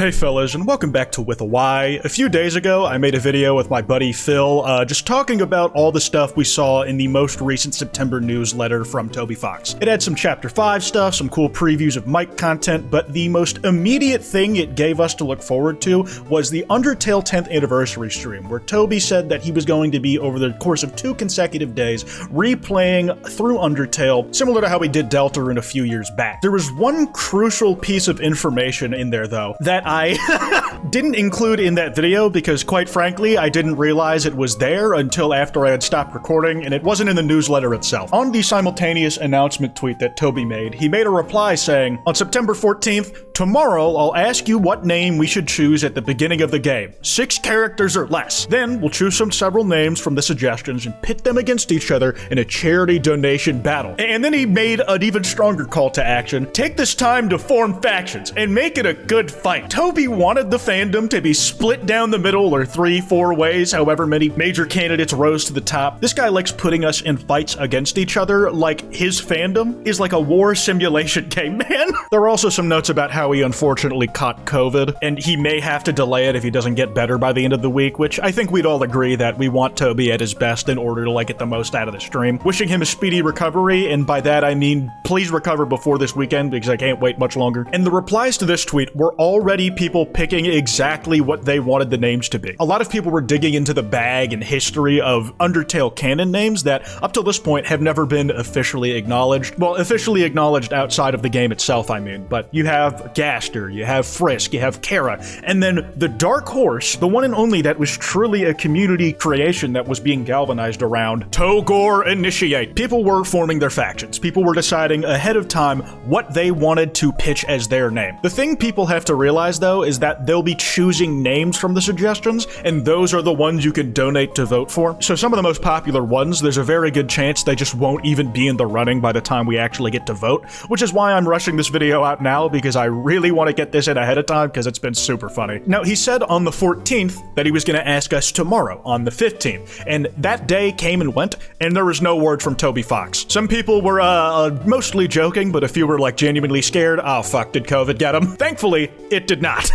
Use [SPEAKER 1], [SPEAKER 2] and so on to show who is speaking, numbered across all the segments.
[SPEAKER 1] Hey fellas, and welcome back to With a Y. A few days ago, I made a video with my buddy Phil, just talking about all the stuff we saw in the most recent September newsletter from Toby Fox. It had some Chapter 5 stuff, some cool previews of Mike content, but the most immediate thing it gave us to look forward to was the Undertale 10th anniversary stream, where Toby said that he was going to be, over the course of 2 consecutive days, replaying through Undertale, similar to how we did Deltarune a few years back. There was one crucial piece of information in there, though, that I didn't include in that video because, quite frankly, I didn't realize it was there until after I had stopped recording, and it wasn't in the newsletter itself. On the simultaneous announcement tweet that Toby made, he made a reply saying, "On September 14th, tomorrow I'll ask you what name we should choose at the beginning of the game. 6 characters or less. Then we'll choose from several names from the suggestions and pit them against each other in a charity donation battle." And then he made an even stronger call to action. "Take this time to form factions and make it a good fight." Toby wanted the fandom to be split down the middle or 3-4 ways, however many major candidates rose to the top. This guy likes putting us in fights against each other like his fandom is like a war simulation game, man. There are also some notes about how he unfortunately caught COVID, and he may have to delay it if he doesn't get better by the end of the week, which I think we'd all agree that we want Toby at his best in order to get the most out of the stream. Wishing him a speedy recovery, and by that I mean please recover before this weekend because I can't wait much longer. And the replies to this tweet were already people picking exactly what they wanted the names to be. A lot of people were digging into the bag and history of Undertale canon names that, up till this point, have never been officially acknowledged. Well, officially acknowledged outside of the game itself, I mean. But you have Gaster, you have Frisk, you have Kara, and then the Dark Horse, the one and only that was truly a community creation that was being galvanized around Togore Initiate. People were forming their factions. People were deciding ahead of time what they wanted to pitch as their name. The thing people have to realize, though, is that they'll be choosing names from the suggestions, and those are the ones you can donate to vote for. So some of the most popular ones, there's a very good chance they just won't even be in the running by the time we actually get to vote, which is why I'm rushing this video out now, because I really want to get this in ahead of time because it's been super funny. Now, he said on the 14th that he was going to ask us tomorrow on the 15th, and that day came and went, and there was no word from Toby Fox. Some people were mostly joking, but a few were genuinely scared. Oh fuck, did COVID get him? Thankfully, it did not.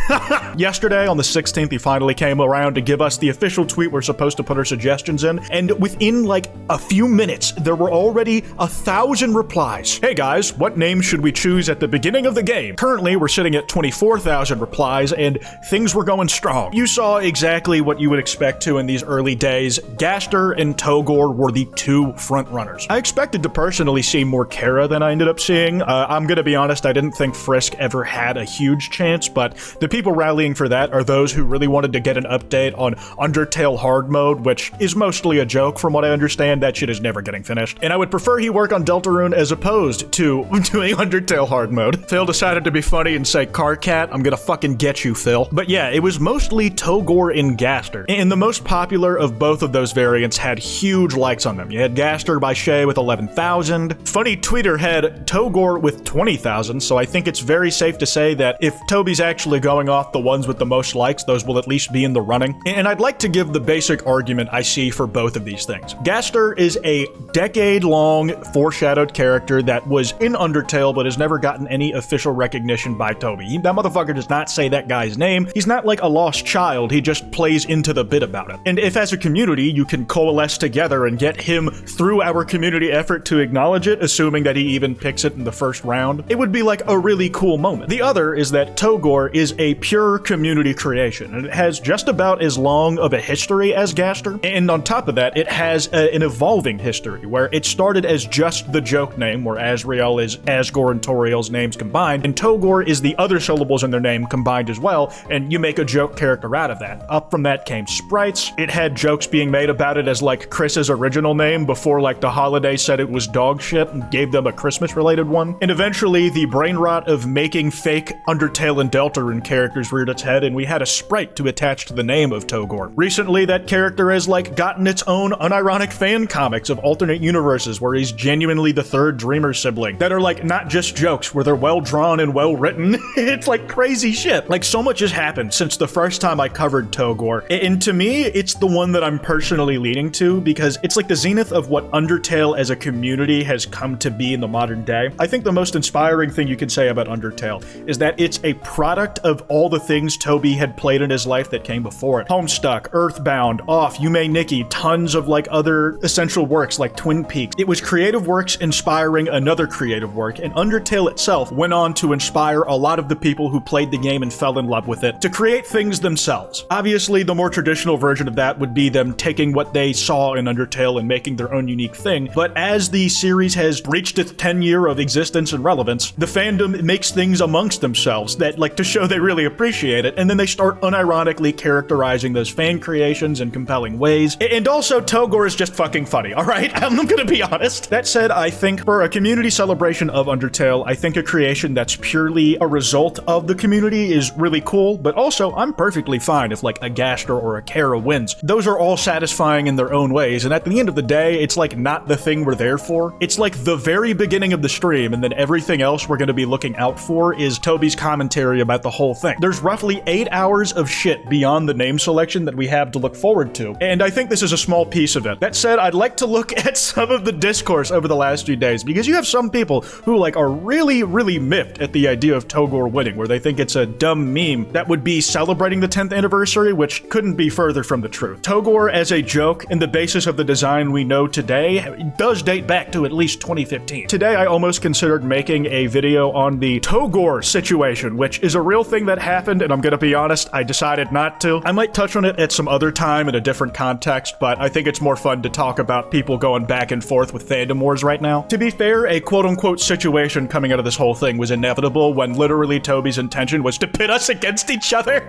[SPEAKER 1] Yesterday, on the 16th, he finally came around to give us the official tweet we're supposed to put our suggestions in, and within a few minutes, there were already 1,000 replies. Hey guys, what name should we choose at the beginning of the game? Currently, we're sitting at 24,000 replies, and things were going strong. You saw exactly what you would expect to in these early days. Gaster and Togore were the 2 frontrunners. I expected to personally see more Kara than I ended up seeing. I'm gonna be honest, I didn't think Frisk ever had a huge chance, but the people rallying for that are those who really wanted to get an update on Undertale hard mode, which is mostly a joke from what I understand. That shit is never getting finished. And I would prefer he work on Deltarune as opposed to doing Undertale hard mode. Phil decided to be funny and say, "Car cat, I'm gonna fucking get you, Phil." But yeah, it was mostly Togore and Gaster. And the most popular of both of those variants had huge likes on them. You had Gaster by Shay with 11,000. Funny Tweeter had Togore with 20,000, so I think it's very safe to say that if Toby's actually going off the ones with the most likes, those will at least be in the running. And I'd like to give the basic argument I see for both of these things. Gaster is a decade-long foreshadowed character that was in Undertale but has never gotten any official recognition by Toby. That motherfucker does not say that guy's name. He's not like a lost child, he just plays into the bit about it. And if as a community you can coalesce together and get him through our community effort to acknowledge it, assuming that he even picks it in the first round, it would be a really cool moment. The other is that Togore is a pure community creation, and it has just about as long of a history as Gaster, and on top of that, it has an evolving history, where it started as just the joke name, where Asriel is Asgore and Toriel's names combined, and Togore is the other syllables in their name combined as well, and you make a joke character out of that. Up from that came sprites. It had jokes being made about it as Chris's original name before the Holiday said it was dog shit and gave them a Christmas-related one, and eventually the brain rot of making fake Undertale and Deltarune characters reared its head, and we had a sprite to attach to the name of Togore. Recently, that character has gotten its own unironic fan comics of alternate universes where he's genuinely the 3rd Dreamer sibling that are not just jokes, where they're well drawn and well written. It's crazy shit. So much has happened since the first time I covered Togore, and to me, it's the one that I'm personally leaning to because it's the zenith of what Undertale as a community has come to be in the modern day. I think the most inspiring thing you can say about Undertale is that it's a product product of all the things Toby had played in his life that came before it. Homestuck, Earthbound, Off, Yume Nikki, tons of like other essential works like Twin Peaks. It was creative works inspiring another creative work, and Undertale itself went on to inspire a lot of the people who played the game and fell in love with it to create things themselves. Obviously, the more traditional version of that would be them taking what they saw in Undertale and making their own unique thing, but as the series has reached its 10 year of existence and relevance, the fandom makes things amongst themselves that like to show they really appreciate it, and then they start unironically characterizing those fan creations in compelling ways. And also, Togore is just fucking funny, alright? I'm gonna be honest. That said, I think for a community celebration of Undertale, I think a creation that's purely a result of the community is really cool, but also I'm perfectly fine if like a Gaster or a Kara wins. Those are all satisfying in their own ways, and at the end of the day, it's like not the thing we're there for. It's like the very beginning of the stream, and then everything else we're gonna be looking out for is Toby's commentary about the whole thing. There's roughly 8 hours of shit beyond the name selection that we have to look forward to, and I think this is a small piece of it. That said, I'd like to look at some of the discourse over the last few days, because you have some people who like are really, really miffed at the idea of Togore winning, where they think it's a dumb meme that would be celebrating the 10th anniversary, which couldn't be further from the truth. Togore as a joke and the basis of the design we know today does date back to at least 2015. Today, I almost considered making a video on the Togore situation, which is a real thing that happened, and I'm gonna be honest, I decided not to. I might touch on it at some other time in a different context, but I think it's more fun to talk about people going back and forth with fandom wars right now. To be fair, a quote-unquote situation coming out of this whole thing was inevitable when literally Toby's intention was to pit us against each other.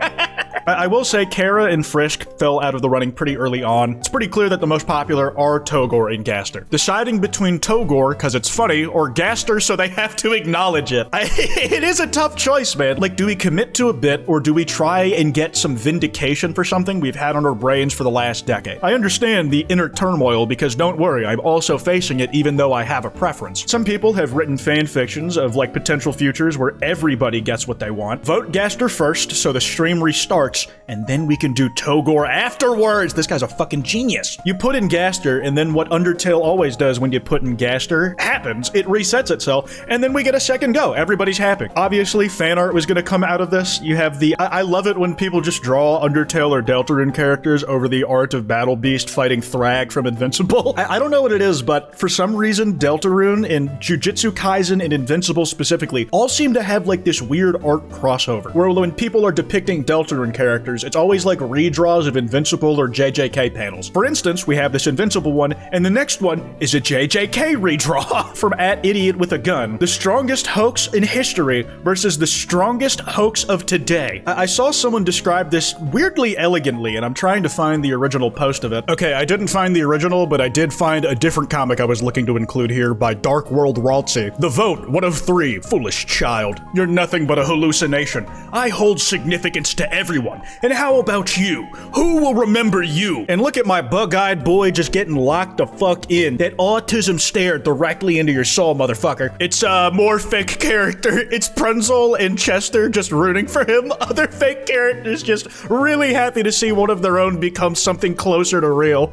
[SPEAKER 1] I will say Kara and Frisk fell out of the running pretty early on. It's pretty clear that the most popular are Togore and Gaster. Deciding between Togore, because it's funny, or Gaster so they have to acknowledge it. It is a tough choice, man. Like, do we commit to a bit, or do we try and get some vindication for something we've had on our brains for the last decade? I understand the inner turmoil, because don't worry, I'm also facing it even though I have a preference. Some people have written fan fictions of like potential futures where everybody gets what they want. Vote Gaster first so the stream restarts, and then we can do Togore afterwards. This guy's a fucking genius. You put in Gaster, and then what Undertale always does when you put in Gaster happens. It resets itself, and then we get a second go. Everybody's happy. Obviously, fan art was gonna come out of this. You have the... I love it when people just draw Undertale or Deltarune characters over the art of Battle Beast fighting Thrag from Invincible. I don't know what it is, but for some reason, Deltarune and Jujutsu Kaisen and Invincible specifically all seem to have like this weird art crossover, where when people are depicting Deltarune characters, it's always like redraws of Invincible or JJK panels. For instance, we have this Invincible one, and the next one is a JJK redraw from @IdiotWithAGun. The strongest hoax in history versus the strongest hoax of today. I saw someone describe this weirdly elegantly, and I'm trying to find the original post of it. Okay, I didn't find the original, but I did find a different comic I was looking to include here by Dark World Raltsy. The vote, 1 of 3, foolish child. You're nothing but a hallucination. I hold significance to everyone. And how about you? Who will remember you? And look at my bug-eyed boy just getting locked the fuck in. That autism stare directly into your soul, motherfucker. It's a more fake character. It's Prunzel and Chester just rooting for him. Other fake characters just really happy to see one of their own become something closer to real.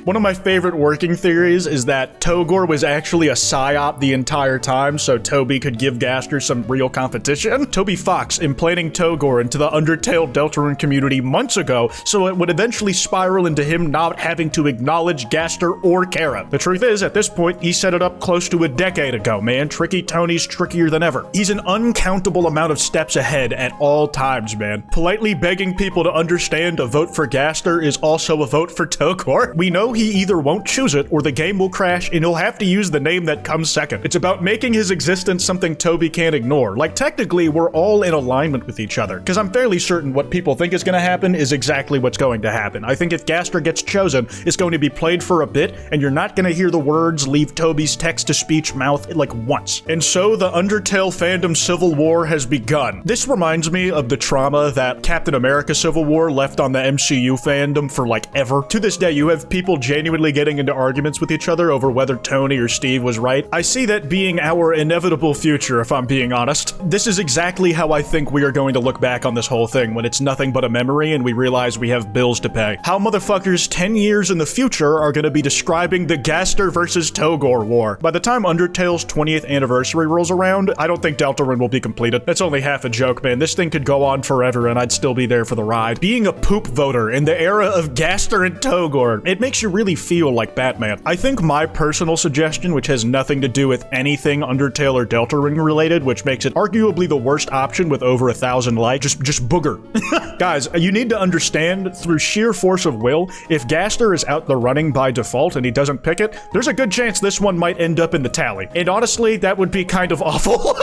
[SPEAKER 1] One of my favorite working theories is that Togore was actually a psyop the entire time, so Toby could give Gaster some real competition. Toby Fox implanting Togore into the Undertale Deltarune community months ago, so it would eventually spiral into him not having to acknowledge Gaster or Kara. The truth is, at this point, he set it up close to a decade ago, man. Tricky Tony's trickier than ever. He's an uncountable amount of steps ahead at all times, man. Politely begging people to understand a vote for Gaster is also a vote for Togore. We know he either won't choose it or the game will crash and he'll have to use the name that comes second. It's about making his existence something Toby can't ignore. Like, technically, we're all in alignment with each other, because I'm fairly certain what people think is going to happen is exactly what's going to happen. I think if Gaster gets chosen, it's going to be played for a bit, and you're not going to hear the words leave Toby's text-to-speech mouth like once. And so the Undertale fandom civil war has begun. This reminds me of the trauma that Captain America Civil War left on the MCU fandom for like ever. To this day, you have people genuinely getting into arguments with each other over whether Tony or Steve was right. I see that being our inevitable future, if I'm being honest. This is exactly how I think we are going to look back on this this whole thing when it's nothing but a memory and we realize we have bills to pay? How motherfuckers 10 years in the future are gonna be describing the Gaster versus Togore war? By the time Undertale's 20th anniversary rolls around, I don't think Deltarune will be completed. That's only half a joke, man. This thing could go on forever and I'd still be there for the ride. Being a poop voter in the era of Gaster and Togore, it makes you really feel like Batman. I think my personal suggestion, which has nothing to do with anything Undertale or Deltarune related, which makes it arguably the worst option with over 1,000 likes, just booger. Guys, you need to understand, through sheer force of will, if Gaster is out the running by default and he doesn't pick it, there's a good chance this one might end up in the tally. And honestly, that would be kind of awful.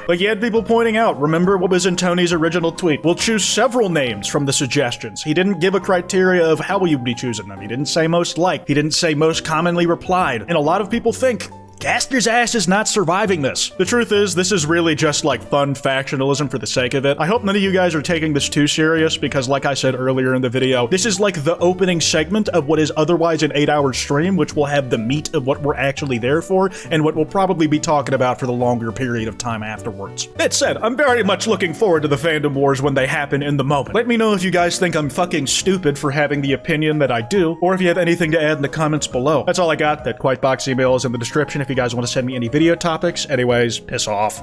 [SPEAKER 1] Like, you had people pointing out, remember what was in Tony's original tweet? We'll choose several names from the suggestions. He didn't give a criteria of how we would be choosing them. He didn't say most liked. He didn't say most commonly replied. And a lot of people think Gaster's ass is not surviving this. The truth is, this is really just like fun factionalism for the sake of it. I hope none of you guys are taking this too serious because, like I said earlier in the video, this is like the opening segment of what is otherwise an 8-hour stream, which will have the meat of what we're actually there for and what we'll probably be talking about for the longer period of time afterwards. That said, I'm very much looking forward to the fandom wars when they happen in the moment. Let me know if you guys think I'm fucking stupid for having the opinion that I do, or if you have anything to add in the comments below. That's all I got. That kwytebox email is in the description if you guys want to send me any video topics. Anyways, piss off.